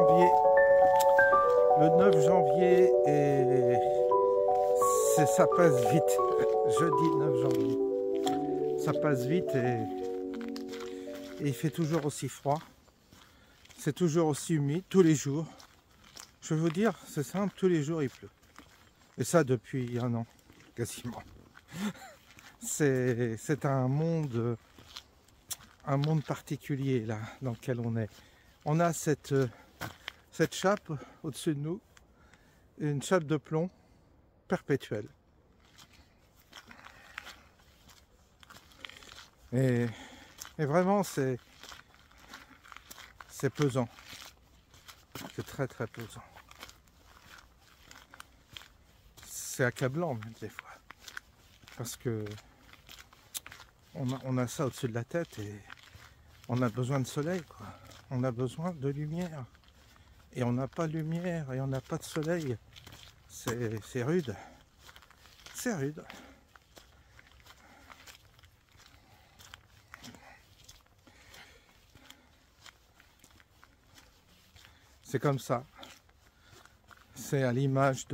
janvier. Le 9 janvier et ça passe vite. Jeudi 9 janvier. Ça passe vite et il fait toujours aussi froid. C'est toujours aussi humide, tous les jours. Je veux vous dire, c'est simple, tous les jours il pleut. Et ça depuis un an, quasiment. C'est un monde particulier là dans lequel on est. On a cette chape au-dessus de nous, une chape de plomb perpétuelle. Et vraiment c'est pesant. C'est très très pesant. C'est accablant même des fois. Parce que on a ça au-dessus de la tête et on a besoin de soleil, quoi. On a besoin de lumière. Et on n'a pas de lumière et on n'a pas de soleil. C'est rude. C'est rude. C'est comme ça. C'est à l'image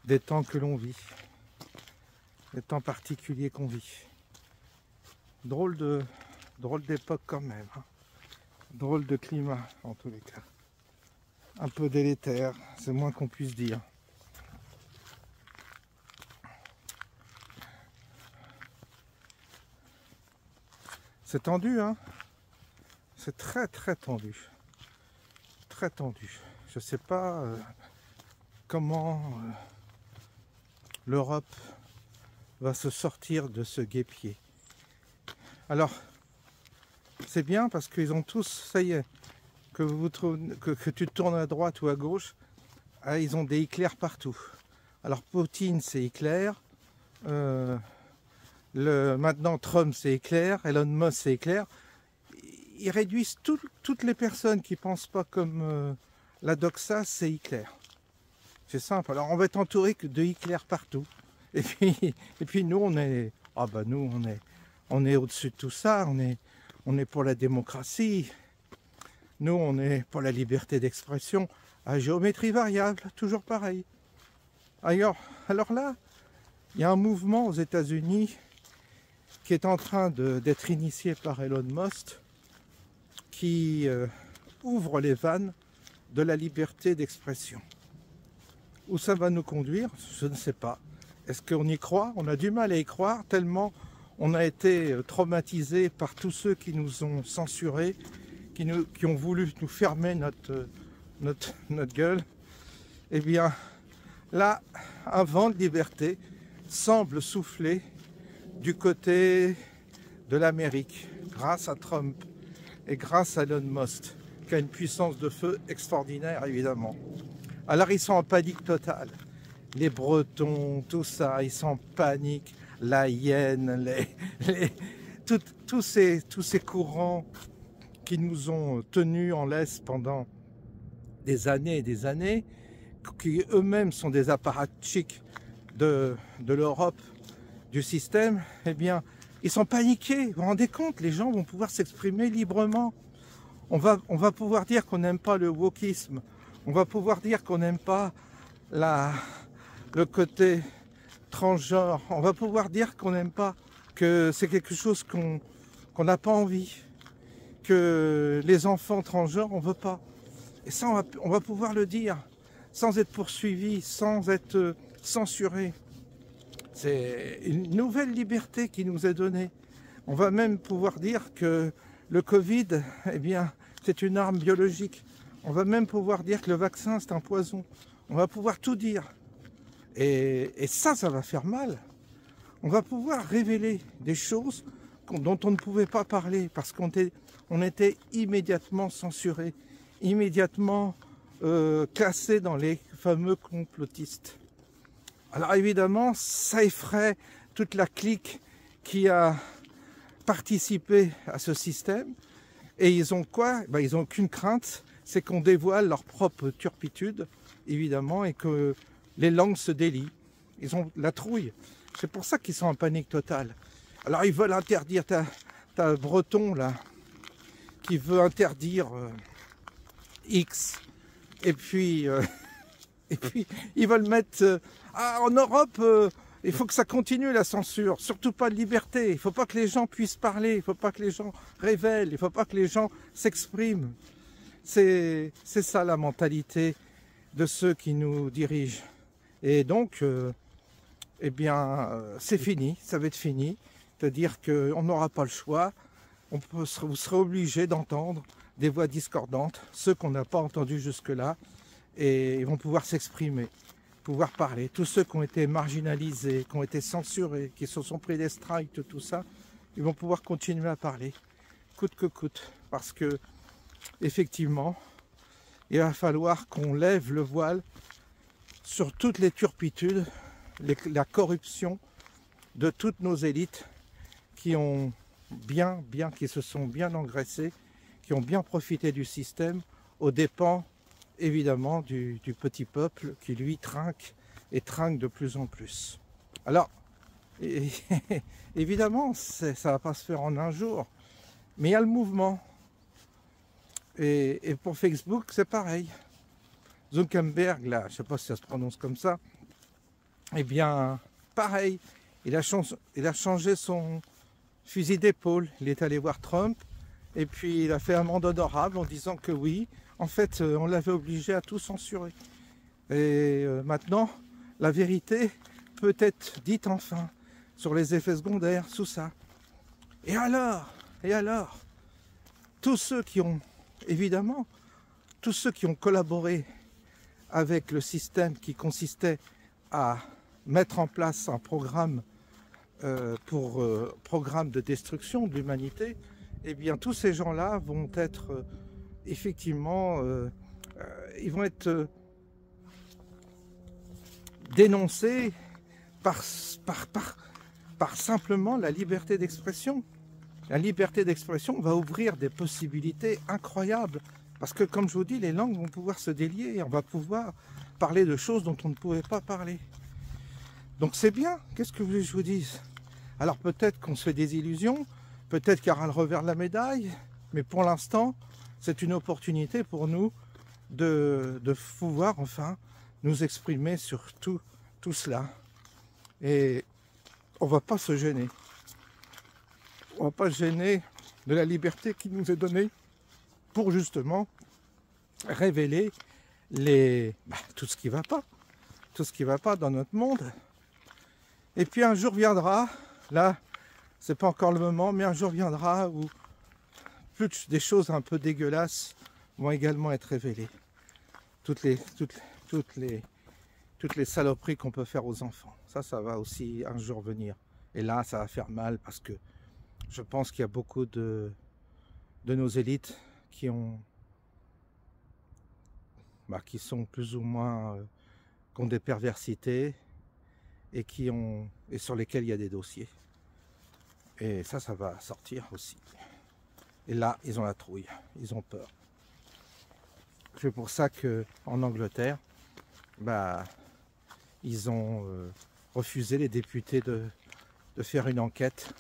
des temps que l'on vit. Les temps particuliers qu'on vit. Drôle d'époque quand même. Hein. Drôle de climat en tous les cas. Un peu délétère, c'est moins qu'on puisse dire. C'est tendu, hein. C'est très très tendu. Très tendu. Je sais pas comment l'Europe va se sortir de ce guêpier. Alors, c'est bien parce qu'ils ont tous, ça y est, que tu tournes à droite ou à gauche, ils ont des éclairs partout. Alors Poutine c'est éclair, maintenant Trump c'est éclair, Elon Musk c'est éclair. Ils réduisent toutes les personnes qui pensent pas comme la doxa, c'est éclair. C'est simple. Alors on va être entouré de éclairs partout. Et puis nous on est, on est au-dessus de tout ça. On est pour la démocratie. Nous on est pour la liberté d'expression à géométrie variable, toujours pareil. Alors là, il y a un mouvement aux États-Unis qui est en train d'être initié par Elon Musk, qui ouvre les vannes de la liberté d'expression. Où ça va nous conduire, je ne sais pas. Est-ce qu'on y croit? On a du mal à y croire, tellement on a été traumatisé par tous ceux qui nous ont censurés, qui ont voulu nous fermer notre gueule. Eh bien, là, un vent de liberté semble souffler du côté de l'Amérique, grâce à Trump et grâce à Elon Musk, qui a une puissance de feu extraordinaire, évidemment. Alors, ils sont en panique totale. Les Bretons, tout ça, ils sont en panique. La hyène, tous ces courants qui nous ont tenus en laisse pendant des années et des années, qui eux-mêmes sont des apparatchiks de l'Europe, du système, eh bien, ils sont paniqués. Vous vous rendez compte, les gens vont pouvoir s'exprimer librement. On va pouvoir dire qu'on n'aime pas le wokisme. On va pouvoir dire qu'on n'aime pas le côté transgenre. On va pouvoir dire qu'on n'aime pas, que c'est quelque chose qu'on n'a pas envie. Que les enfants transgenres, on veut pas. Et ça, on va pouvoir le dire sans être poursuivi, sans être censuré. C'est une nouvelle liberté qui nous est donnée. On va même pouvoir dire que le Covid, eh bien, c'est une arme biologique. On va même pouvoir dire que le vaccin, c'est un poison. On va pouvoir tout dire. Et ça va faire mal. On va pouvoir révéler des choses dont on ne pouvait pas parler parce qu'on était immédiatement censuré, immédiatement classé dans les fameux complotistes. Alors évidemment, ça effraie toute la clique qui a participé à ce système. Et ils ont quoi? Ils n'ont qu'une crainte, c'est qu'on dévoile leur propre turpitude, évidemment, et que les langues se délient. Ils ont la trouille. C'est pour ça qu'ils sont en panique totale. Alors ils veulent interdire, t'as Breton là, qui veut interdire X. Et puis, et puis ils veulent mettre... en Europe, il faut que ça continue la censure. Surtout pas de liberté. Il ne faut pas que les gens puissent parler. Il ne faut pas que les gens révèlent. Il ne faut pas que les gens s'expriment. C'est ça la mentalité de ceux qui nous dirigent. Et donc, eh bien, c'est fini. Ça va être fini. C'est-à-dire qu'on n'aura pas le choix. Vous serez obligé d'entendre des voix discordantes, ceux qu'on n'a pas entendus jusque-là, et ils vont pouvoir s'exprimer, pouvoir parler. Tous ceux qui ont été marginalisés, qui ont été censurés, qui se sont pris des strikes, tout ça, ils vont pouvoir continuer à parler, coûte que coûte. Parce que, effectivement, il va falloir qu'on lève le voile sur toutes les turpitudes, la corruption de toutes nos élites qui ont qui se sont bien engraissées, qui ont bien profité du système, aux dépens évidemment du petit peuple qui lui trinque et trinque de plus en plus. Alors, évidemment, ça ne va pas se faire en un jour, mais il y a le mouvement. Et pour Facebook, c'est pareil. Zuckerberg, là, je ne sais pas si ça se prononce comme ça, eh bien, pareil, il a changé son fusil d'épaule. Il est allé voir Trump, et puis il a fait amende honorable en disant que oui, en fait, on l'avait obligé à tout censurer. Et maintenant, la vérité peut être dite enfin sur les effets secondaires, tout ça. Et alors, tous ceux qui ont, évidemment, tous ceux qui ont collaboré avec le système qui consistait à mettre en place un programme programme de destruction de l'humanité, eh bien tous ces gens-là vont être effectivement, ils vont être dénoncés par simplement la liberté d'expression. La liberté d'expression va ouvrir des possibilités incroyables. Parce que, comme je vous dis, les langues vont pouvoir se délier et on va pouvoir parler de choses dont on ne pouvait pas parler. Donc c'est bien, qu'est-ce que vous voulez que je vous dise? Alors peut-être qu'on se fait des illusions, peut-être qu'il y aura le revers de la médaille, mais pour l'instant, c'est une opportunité pour nous de pouvoir enfin nous exprimer sur tout cela. Et on ne va pas se gêner. On ne va pas se gêner de la liberté qui nous est donnée pour justement révéler tout ce qui ne va pas dans notre monde. Et puis un jour viendra, là c'est pas encore le moment, mais un jour viendra où des choses un peu dégueulasses vont également être révélées. Toutes les saloperies qu'on peut faire aux enfants. Ça va aussi un jour venir. Et là ça va faire mal parce que je pense qu'il y a beaucoup de nos élites qui sont plus ou moins, qui ont des perversités et sur lesquels il y a des dossiers. Et ça va sortir aussi. Et là, ils ont la trouille, ils ont peur. C'est pour ça qu'en Angleterre, ils ont refusé, les députés, de faire une enquête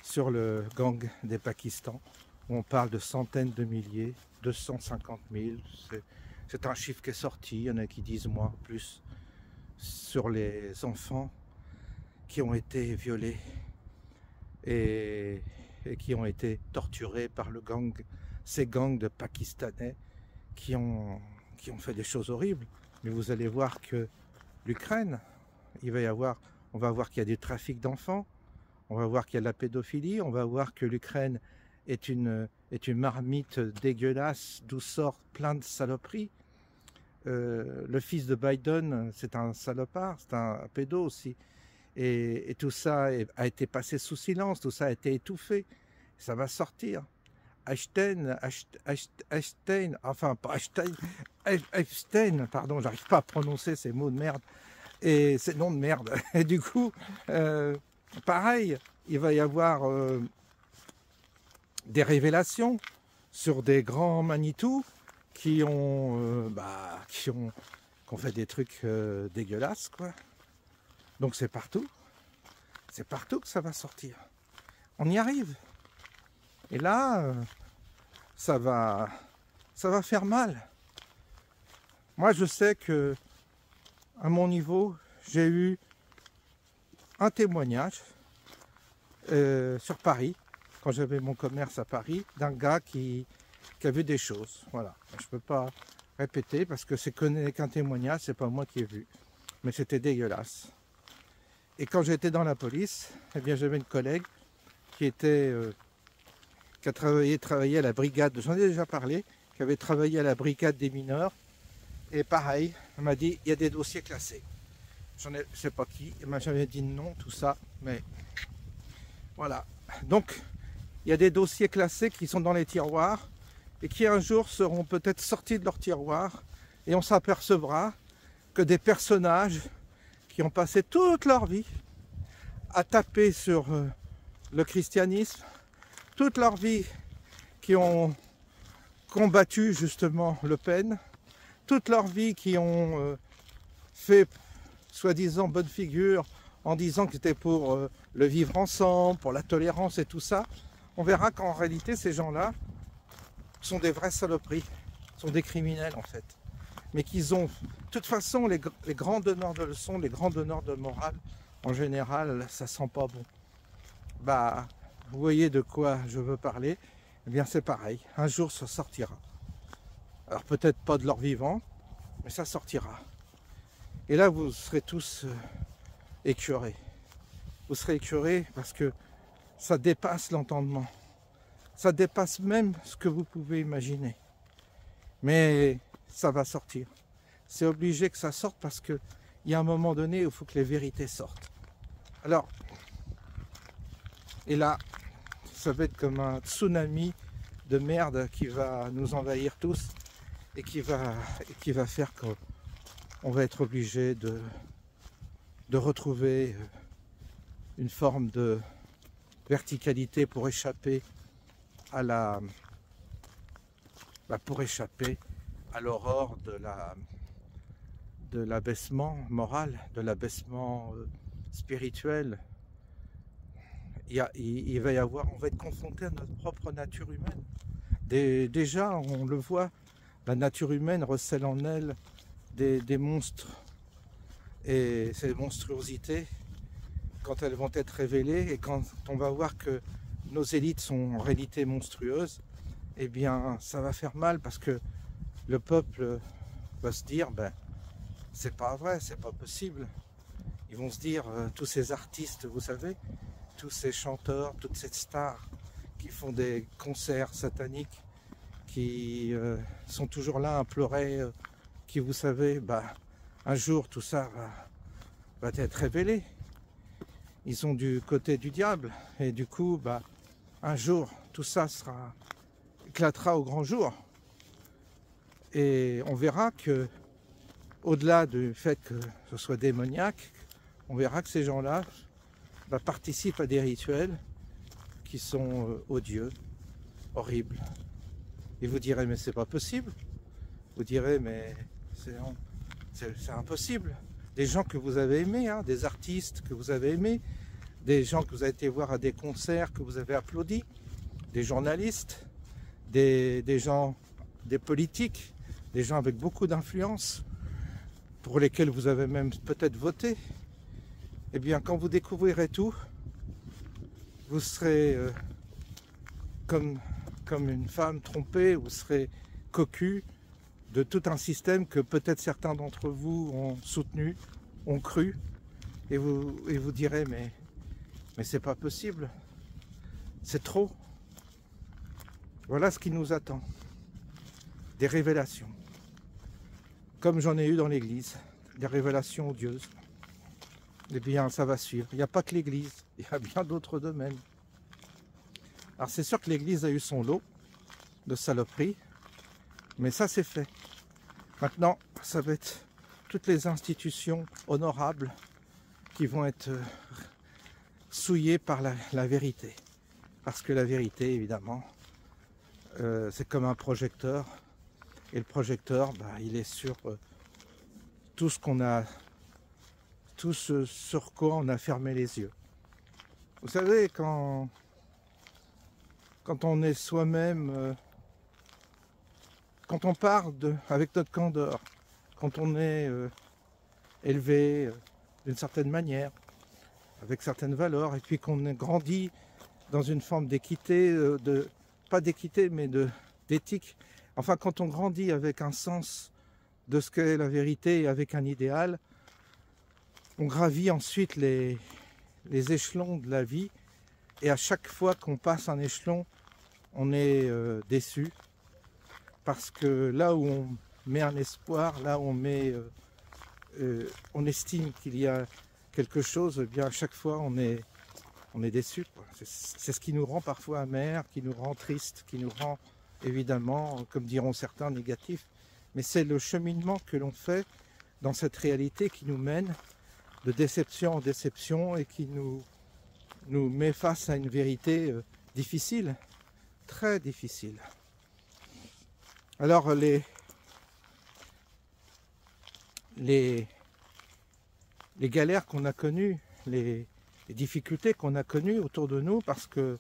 sur le gang des Pakistan. On parle de centaines de milliers, 250 000. C'est un chiffre qui est sorti, il y en a qui disent moins, plus, sur les enfants qui ont été violés et qui ont été torturés par ces gangs de Pakistanais qui ont fait des choses horribles. Mais vous allez voir que l'Ukraine, on va voir qu'il y a du trafic d'enfants, on va voir qu'il y a de la pédophilie, on va voir que l'Ukraine est une marmite dégueulasse d'où sortent plein de saloperies. Le fils de Biden, c'est un salopard, c'est un pédo aussi. Et tout ça a été passé sous silence, tout ça a été étouffé. Ça va sortir. Epstein, pardon, j'arrive pas à prononcer ces mots de merde, et ces noms de merde. Et du coup, pareil, il va y avoir des révélations sur des grands Manitou qui ont fait des trucs dégueulasses, quoi. Donc c'est partout que ça va sortir. On y arrive. Et là, ça va faire mal. Moi, je sais que à mon niveau, j'ai eu un témoignage sur Paris, quand j'avais mon commerce à Paris, d'un gars qui a vu des choses. Voilà. Je ne peux pas répéter parce que c'est qu'un témoignage, c'est pas moi qui ai vu. Mais c'était dégueulasse. Et quand j'étais dans la police, eh bien j'avais une collègue qui a travaillé à la brigade, j'en ai déjà parlé, qui avait travaillé à la brigade des mineurs. Et pareil, elle m'a dit, il y a des dossiers classés. Je ne sais pas qui, elle m'a jamais dit non, tout ça, mais voilà. Donc, il y a des dossiers classés qui sont dans les tiroirs et qui un jour seront peut-être sortis de leur tiroir et on s'apercevra que des personnages qui ont passé toute leur vie à taper sur le christianisme, toute leur vie qui ont combattu justement Le Pen, toute leur vie qui ont fait soi-disant bonne figure en disant que c'était pour le vivre ensemble, pour la tolérance et tout ça, on verra qu'en réalité ces gens-là sont des vraies saloperies, sont des criminels en fait. Mais qu'ils ont, de toute façon, les grands donneurs de leçons, les grands donneurs de morale, en général, ça sent pas bon. Bah, vous voyez de quoi je veux parler, eh bien c'est pareil, un jour ça sortira. Alors peut-être pas de leur vivant, mais ça sortira. Et là, vous serez tous écœurés. Vous serez écœurés parce que ça dépasse l'entendement. Ça dépasse même ce que vous pouvez imaginer. Mais ça va sortir. C'est obligé que ça sorte parce qu'il y a un moment donné où il faut que les vérités sortent. Alors, et là, ça va être comme un tsunami de merde qui va nous envahir tous et qui va faire qu'on va être obligé de retrouver une forme de verticalité pour échapper à à l'aurore de l'abaissement moral, de l'abaissement spirituel. Il va y avoir, on va être confronté à notre propre nature humaine. Déjà, on le voit, la nature humaine recèle en elle des monstres. Et ces monstruosités, quand elles vont être révélées et quand on va voir que nos élites sont en réalité monstrueuses, eh bien ça va faire mal parce que le peuple va se dire, ben c'est pas vrai, c'est pas possible. Ils vont se dire, tous ces artistes, vous savez, tous ces chanteurs, toutes ces stars qui font des concerts sataniques, qui sont toujours là à pleurer, qui vous savez, bah, un jour tout ça va être révélé. Ils sont du côté du diable et du coup, bah, un jour tout ça éclatera au grand jour. Et on verra que, au-delà du fait que ce soit démoniaque, on verra que ces gens-là participent à des rituels qui sont odieux, horribles. Et vous direz, mais c'est pas possible. Vous direz, mais c'est impossible. Des gens que vous avez aimés, hein, des artistes que vous avez aimés, des gens que vous avez été voir à des concerts que vous avez applaudis, des journalistes, des gens, des politiques, des gens avec beaucoup d'influence, pour lesquels vous avez même peut-être voté. Eh bien, quand vous découvrirez tout, vous serez comme une femme trompée, vous serez cocu de tout un système que peut-être certains d'entre vous ont soutenu, ont cru, et vous direz, mais c'est pas possible, c'est trop. Voilà ce qui nous attend, des révélations, comme j'en ai eu dans l'église, des révélations odieuses. Eh bien, ça va suivre. Il n'y a pas que l'église, il y a bien d'autres domaines. Alors c'est sûr que l'église a eu son lot de saloperies, mais ça c'est fait. Maintenant, ça va être toutes les institutions honorables qui vont être souillées par la vérité. Parce que la vérité, évidemment, c'est comme un projecteur. Et le projecteur, bah, il est sur tout ce qu'on a, tout ce sur quoi on a fermé les yeux. Vous savez, quand on est soi-même, quand on part avec notre candeur quand on est élevé d'une certaine manière, avec certaines valeurs, et puis qu'on grandit dans une forme d'équité, pas d'équité, mais d'éthique. Enfin, quand on grandit avec un sens de ce qu'est la vérité et avec un idéal, on gravit ensuite les échelons de la vie, et à chaque fois qu'on passe un échelon, on est déçu, parce que là où on met un espoir, là où on estime qu'il y a quelque chose, eh bien à chaque fois on est déçu. C'est ce qui nous rend parfois amers, qui nous rend triste, qui nous rend évidemment, comme diront certains, négatifs. Mais c'est le cheminement que l'on fait dans cette réalité qui nous mène de déception en déception et qui nous met face à une vérité difficile, très difficile. Alors les galères qu'on a connues, les difficultés qu'on a connues autour de nous, parce que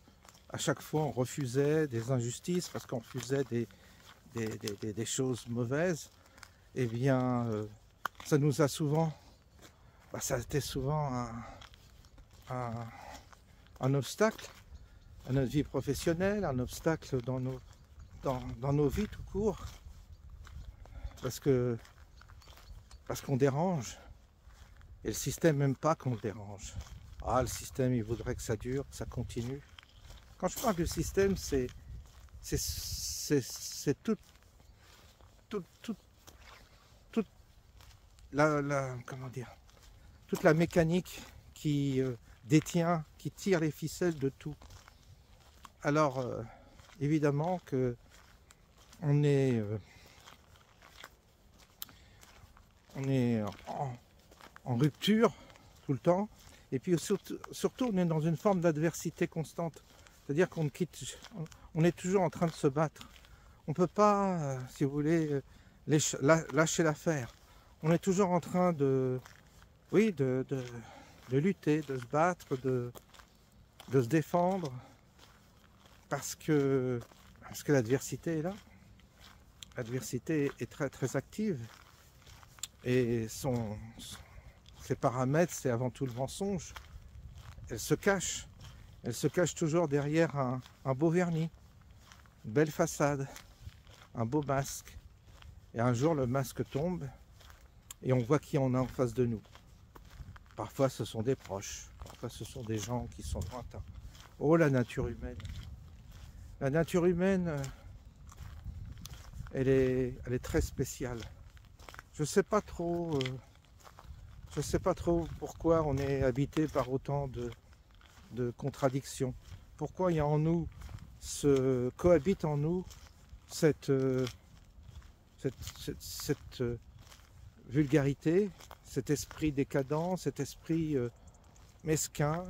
à chaque fois on refusait des injustices, parce qu'on refusait des choses mauvaises, eh bien ça nous a souvent, ça a été souvent un obstacle à notre vie professionnelle, un obstacle dans nos vies tout court, parce qu'on dérange, et le système n'aime pas qu'on le dérange. Ah, le système, il voudrait que ça dure, que ça continue. Quand je parle du système, c'est toute comment dire, toute la mécanique qui détient, qui tire les ficelles de tout. Alors, évidemment que on est en rupture tout le temps, et puis surtout on est dans une forme d'adversité constante, c'est-à-dire qu'on on est toujours en train de se battre. On ne peut pas, si vous voulez, lâcher l'affaire. On est toujours en train de lutter, de se battre, de se défendre, parce que l'adversité est là. L'adversité est très très active, et ses paramètres, c'est avant tout le mensonge. Elle se cache toujours derrière un beau vernis, une belle façade, un beau masque. Et un jour, le masque tombe et on voit qui on a en face de nous. Parfois, ce sont des proches, parfois, ce sont des gens qui sont lointains. Oh, la nature humaine! La nature humaine, elle est très spéciale. Je sais pas trop pourquoi on est habité par autant de contradictions. Pourquoi il y a en nous, cohabite en nous cette vulgarité, cet esprit décadent, cet esprit mesquin,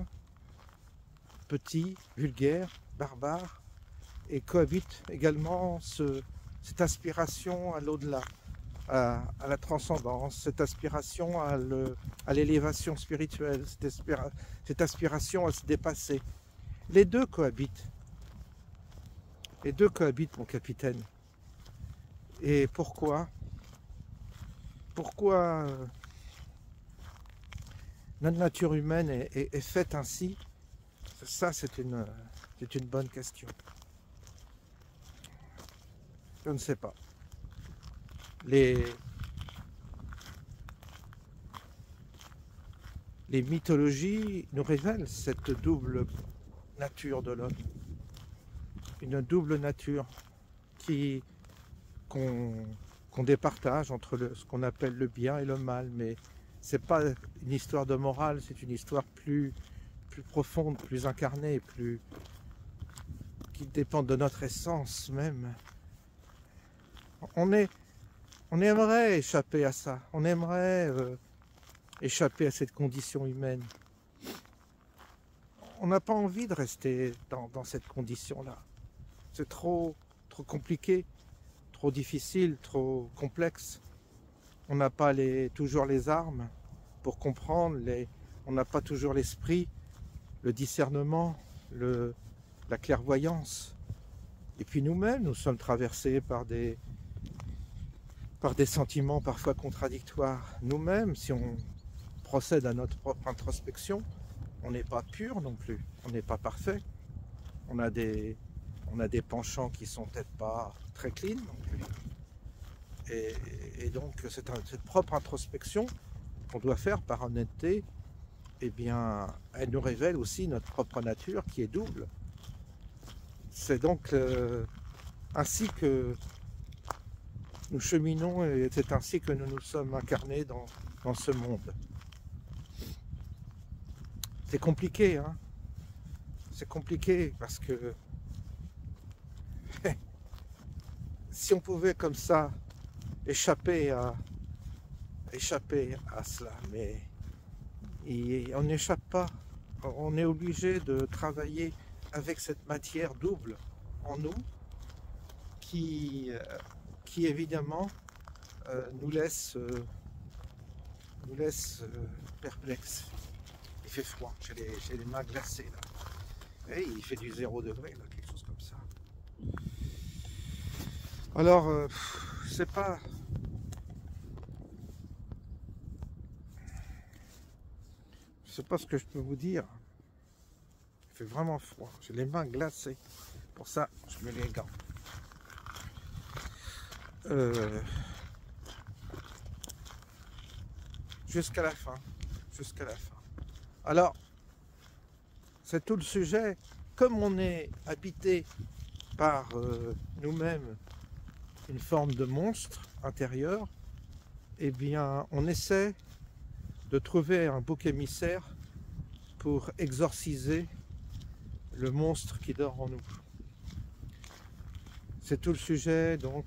petit, vulgaire, barbare, et cohabite également cette aspiration à l'au-delà, à la transcendance, cette aspiration à l'élévation spirituelle, cette aspiration à se dépasser. Les deux cohabitent. Les deux cohabitent, mon capitaine. Et pourquoi notre nature humaine est faite ainsi? Ça, c'est une bonne question. Je ne sais pas. Les mythologies nous révèlent cette double nature de l'homme. Une double nature qu'on départage entre ce qu'on appelle le bien et le mal. Mais c'est pas une histoire de morale, c'est une histoire plus profonde, plus incarnée, qui dépend de notre essence même. On aimerait échapper à ça, on aimerait échapper à cette condition humaine. On n'a pas envie de rester dans cette condition-là. C'est trop compliqué, trop difficile, trop complexe. On n'a pas toujours les armes pour comprendre, on n'a pas toujours l'esprit, le discernement, la clairvoyance. Et puis nous-mêmes, nous sommes traversés par des par des sentiments parfois contradictoires nous-mêmes, si on procède à notre propre introspection, on n'est pas pur non plus, on n'est pas parfait. On a des penchants qui sont peut-être pas très clean non plus. Et donc cette propre introspection qu'on doit faire par honnêteté, eh bien, elle nous révèle aussi notre propre nature qui est double. C'est donc ainsi que nous cheminons et c'est ainsi que nous nous sommes incarnés dans ce monde. C'est compliqué, hein. C'est compliqué parce que si on pouvait comme ça échapper à cela, mais on n'échappe pas. On est obligé de travailler avec cette matière double en nous qui évidemment nous laisse perplexes. Il fait froid, j'ai les mains glacées là. Et il fait du 0 degré là, quelque chose comme ça. Alors, c'est pas... Je sais pas ce que je peux vous dire. Il fait vraiment froid, j'ai les mains glacées. Pour ça, je mets les gants. Jusqu'à la fin. Jusqu'à la fin. Alors, c'est tout le sujet. Comme on est habité par nous-mêmes une forme de monstre intérieur, eh bien, on essaie de trouver un bouc émissaire pour exorciser le monstre qui dort en nous. C'est tout le sujet donc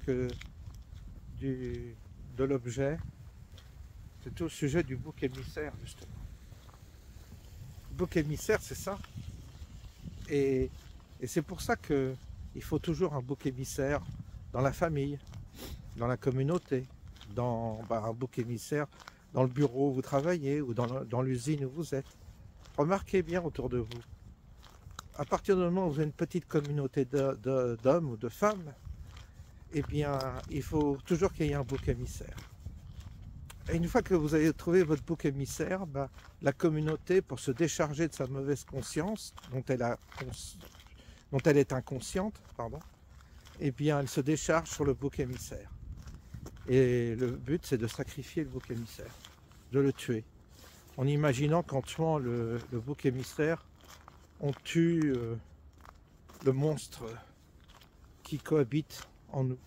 de l'objet. C'est tout le sujet du bouc émissaire, justement. Le bouc émissaire, c'est ça. Et c'est pour ça qu'il faut toujours un bouc émissaire dans la famille, dans la communauté, un bouc émissaire dans le bureau où vous travaillez ou dans l'usine où vous êtes. Remarquez bien autour de vous. À partir du moment où vous avez une petite communauté d'hommes ou de femmes, eh bien, il faut toujours qu'il y ait un bouc émissaire. Et une fois que vous avez trouvé votre bouc émissaire, la communauté, pour se décharger de sa mauvaise conscience, dont elle est inconsciente, eh bien, elle se décharge sur le bouc émissaire. Et le but, c'est de sacrifier le bouc émissaire, de le tuer. En imaginant qu'en tuant le bouc émissaire, on tue le monstre qui cohabite en nous.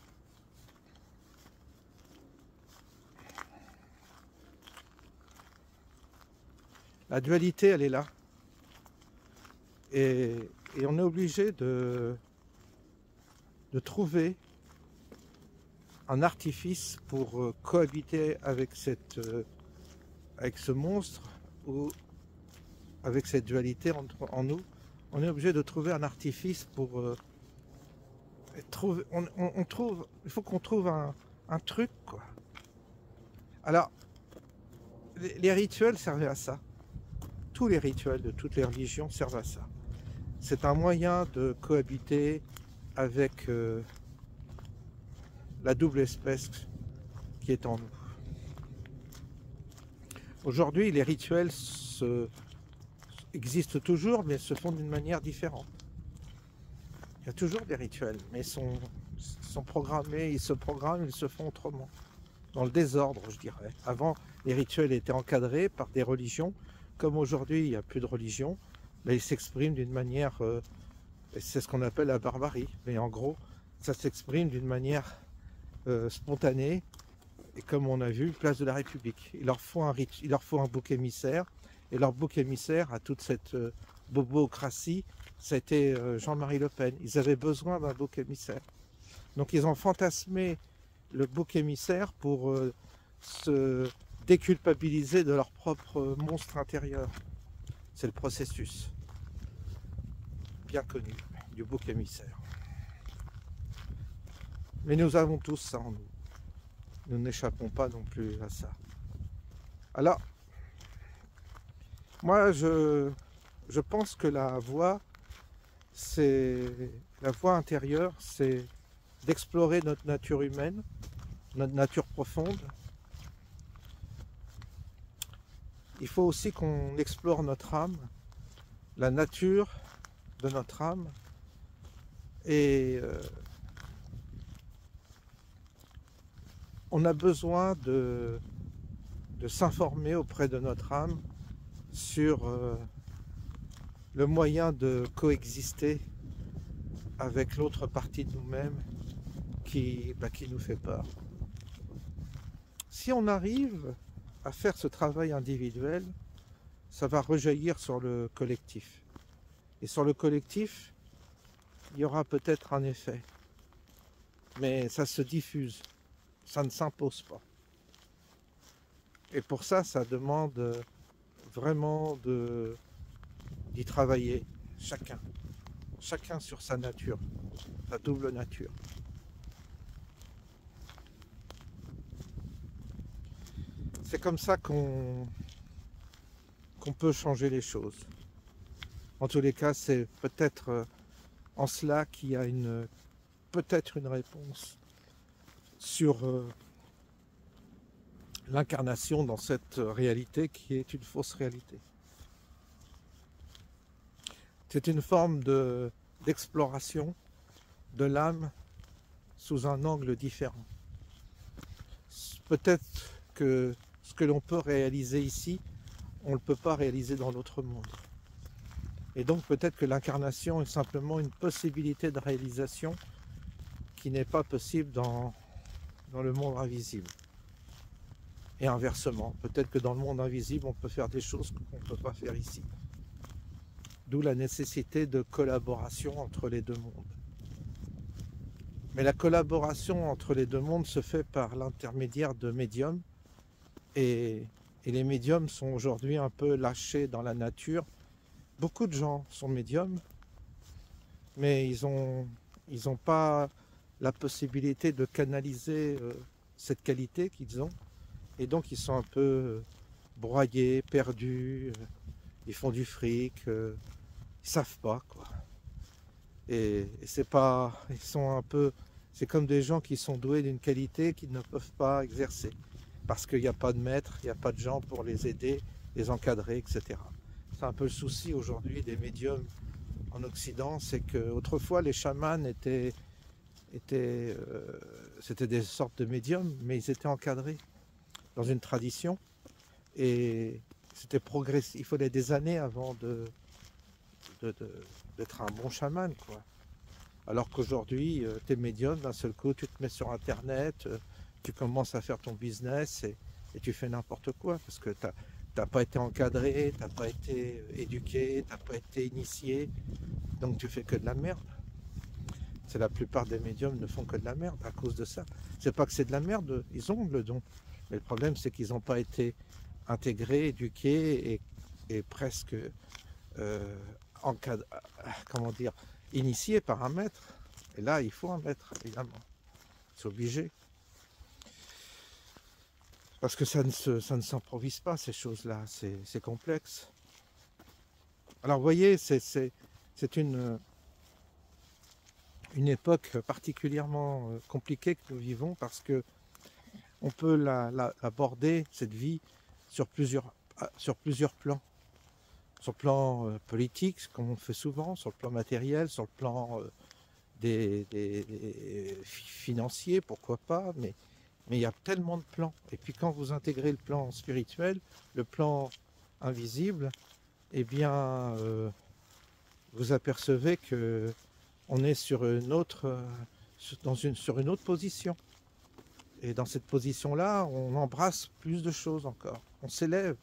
La dualité, elle est là. Et on est obligé de trouver un artifice pour cohabiter avec ce monstre ou avec cette dualité en nous. On est obligé de trouver un artifice pour trouver. Il faut qu'on trouve un truc, quoi. Alors, les rituels servaient à ça. Tous les rituels de toutes les religions servent à ça. C'est un moyen de cohabiter avec la double espèce qui est en nous. Aujourd'hui, les rituels existent toujours, mais se font d'une manière différente. Il y a toujours des rituels, mais sont programmés, ils se programment, ils se font autrement. Dans le désordre, je dirais. Avant, les rituels étaient encadrés par des religions. Comme aujourd'hui, il n'y a plus de religion, mais ils s'expriment d'une manière, c'est ce qu'on appelle la barbarie. Mais en gros, ça s'exprime d'une manière spontanée. Et comme on a vu, place de la République. Il leur faut un bouc émissaire. Et leur bouc émissaire à toute cette bobocratie, c'était Jean-Marie Le Pen. Ils avaient besoin d'un bouc émissaire. Donc ils ont fantasmé le bouc émissaire pour se déculpabiliser de leur propre monstre intérieur. C'est le processus bien connu du bouc émissaire. Mais nous avons tous ça en nous. Nous n'échappons pas non plus à ça. Alors, moi je pense que la voie intérieure, c'est d'explorer notre nature humaine, notre nature profonde. Il faut aussi qu'on explore notre âme, la nature de notre âme, et on a besoin de s'informer auprès de notre âme sur le moyen de coexister avec l'autre partie de nous-mêmes qui nous fait peur. Si on arrive à faire ce travail individuel, ça va rejaillir sur le collectif. Et sur le collectif, il y aura peut-être un effet. Mais ça se diffuse, ça ne s'impose pas. Et pour ça, ça demande vraiment d'y travailler, chacun sur sa nature, sa double nature. C'est comme ça qu'on peut changer les choses. En tous les cas, c'est peut-être en cela qu'il y a peut-être une réponse sur l'incarnation dans cette réalité qui est une fausse réalité. C'est une forme d'exploration de l'âme sous un angle différent. Peut-être que ce que l'on peut réaliser ici, on ne le peut pas réaliser dans l'autre monde. Et donc peut-être que l'incarnation est simplement une possibilité de réalisation qui n'est pas possible dans le monde invisible. Et inversement, peut-être que dans le monde invisible, on peut faire des choses qu'on ne peut pas faire ici. D'où la nécessité de collaboration entre les deux mondes. Mais la collaboration entre les deux mondes se fait par l'intermédiaire de médiums. Et les médiums sont aujourd'hui un peu lâchés dans la nature. Beaucoup de gens sont médiums, mais ils ont pas la possibilité de canaliser cette qualité qu'ils ont. Et donc ils sont un peu broyés, perdus, ils font du fric, ils savent pas quoi. Et c'est pas, ils sont un peu, c'est comme des gens qui sont doués d'une qualité qu'ils ne peuvent pas exercer. Parce qu'il n'y a pas de maître, il n'y a pas de gens pour les aider, les encadrer, etc. C'est un peu le souci aujourd'hui des médiums en Occident, c'est qu'autrefois les chamans c'était des sortes de médiums, mais ils étaient encadrés dans une tradition et c'était progressif. Il fallait des années avant d'être un bon chaman, quoi. Alors qu'aujourd'hui, tu es médium, d'un seul coup, tu te mets sur Internet, tu commences à faire ton business et tu fais n'importe quoi parce que tu n'as pas été encadré, tu n'as pas été éduqué, tu n'as pas été initié, donc tu fais que de la merde. C'est la plupart des médiums ne font que de la merde à cause de ça. C'est pas que c'est de la merde, ils ont le don. Mais le problème, c'est qu'ils n'ont pas été intégrés, éduqués et presque initiés par un maître. Et là, il faut un maître, évidemment. C'est obligé. Parce que ça ne s'improvise pas, ces choses-là. C'est complexe. Alors, vous voyez, c'est une époque particulièrement compliquée que nous vivons parce que on peut aborder cette vie sur plusieurs plans. Sur le plan politique, comme on fait souvent, sur le plan matériel, sur le plan des financiers, pourquoi pas, mais il y a tellement de plans. Et puis quand vous intégrez le plan spirituel, le plan invisible, eh bien, vous apercevez que on est sur une autre position. Et dans cette position-là, on embrasse plus de choses encore. On s'élève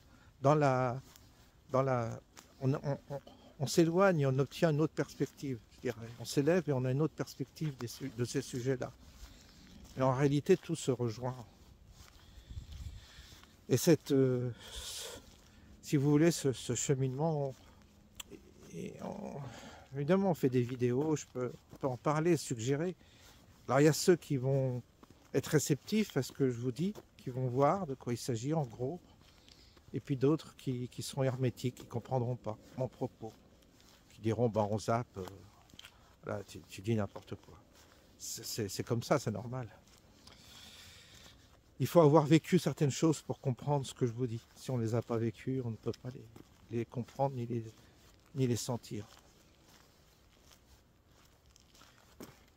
on s'éloigne et on obtient une autre perspective, je dirais. On s'élève et on a une autre perspective de ces sujets-là. Et en réalité, tout se rejoint. Et si vous voulez, ce cheminement, évidemment, on fait des vidéos, on peut en parler, suggérer. Alors, il y a ceux qui vont être réceptifs à ce que je vous dis, qui vont voir de quoi il s'agit en gros, et puis d'autres qui seront hermétiques, qui ne comprendront pas mon propos, qui diront on zappe, là, tu dis n'importe quoi. C'est comme ça, c'est normal. il faut avoir vécu certaines choses pour comprendre ce que je vous dis. Si on ne les a pas vécues, on ne peut pas les comprendre ni les sentir.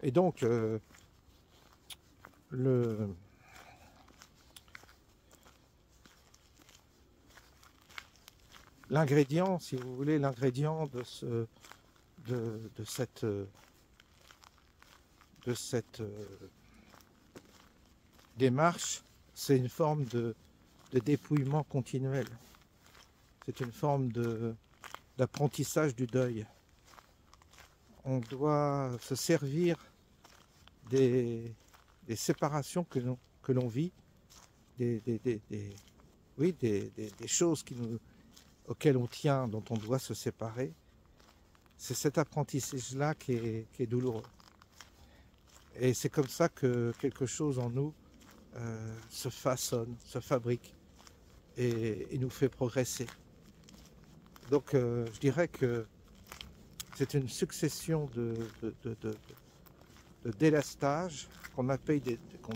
Et donc, l'ingrédient, si vous voulez, l'ingrédient de cette démarche, c'est une forme de dépouillement continuel. C'est une forme d'apprentissage du deuil. On doit se servir des séparations que l'on vit, des choses auxquelles on tient, dont on doit se séparer. C'est cet apprentissage-là qui est douloureux. Et c'est comme ça que quelque chose en nous se façonne, se fabrique et nous fait progresser. Donc je dirais que c'est une succession de délestage qu'on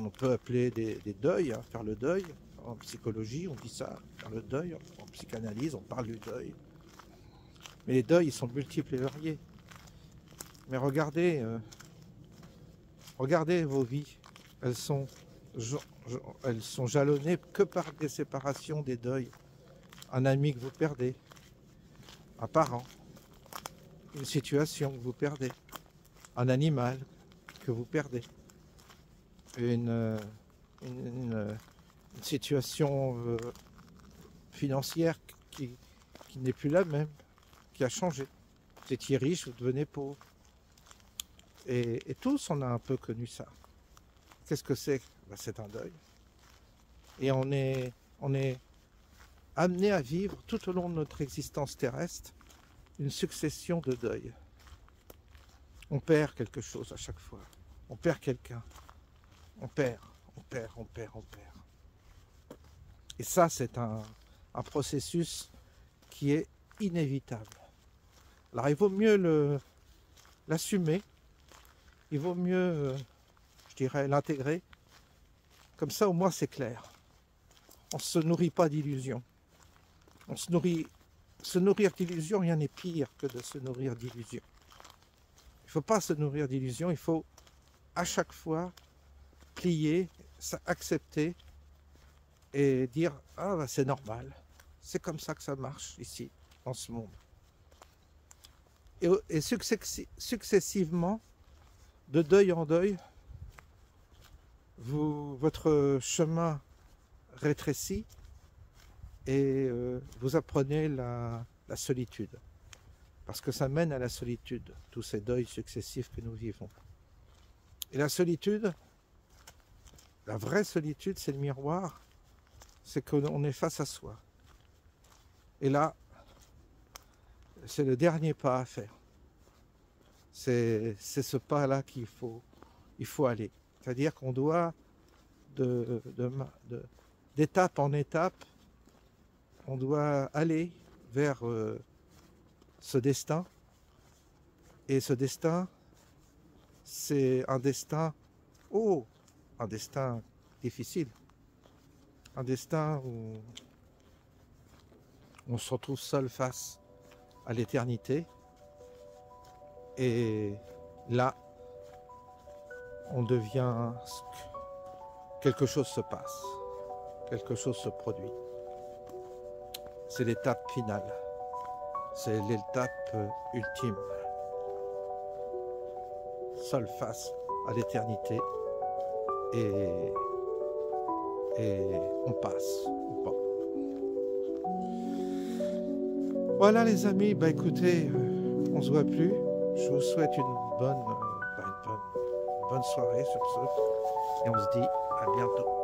peut appeler des deuils, hein, faire le deuil. En psychologie, on dit ça, faire le deuil. En psychanalyse, on parle du deuil. Mais les deuils, ils sont multiples et variés. Mais regardez vos vies. Elles sont jalonnées que par des séparations, des deuils. Un ami que vous perdez, un parent, une situation que vous perdez, un animal que vous perdez, une situation financière qui n'est plus la même, qui a changé. Vous étiez riche, vous devenez pauvre. Et tous, on a un peu connu ça. Qu'est-ce que c'est? Ben, c'est un deuil. Et on est amené à vivre tout au long de notre existence terrestre une succession de deuils. On perd quelque chose à chaque fois. On perd quelqu'un. On perd. Et ça, c'est un processus qui est inévitable. Alors, il vaut mieux l'assumer. Il vaut mieux, je dirais, l'intégrer. Comme ça, au moins, c'est clair. On ne se nourrit pas d'illusions. Se nourrir d'illusions, rien n'est pire que de se nourrir d'illusions. Il ne faut pas se nourrir d'illusions, il faut à chaque fois plier, accepter et dire « Ah, ben, c'est normal, c'est comme ça que ça marche ici, dans ce monde. » Et successivement, de deuil en deuil, votre chemin rétrécit et vous apprenez la solitude. Parce que ça mène à la solitude, tous ces deuils successifs que nous vivons. Et la solitude, la vraie solitude, c'est le miroir, c'est qu'on est face à soi. Et là, c'est le dernier pas à faire. C'est ce pas-là qu'il faut aller. C'est-à-dire qu'on doit, d'étape en étape, on doit aller vers ce destin. Et ce destin, c'est un destin, un destin difficile. Un destin où on se retrouve seul face à l'éternité. Et là, on devient... quelque chose se passe. Quelque chose se produit. C'est l'étape finale. C'est l'étape ultime. Seul face à l'éternité. Et on passe ou pas. Voilà les amis, bah écoutez, on se voit plus. Je vous souhaite une bonne soirée sur ce. Et on se dit à bientôt.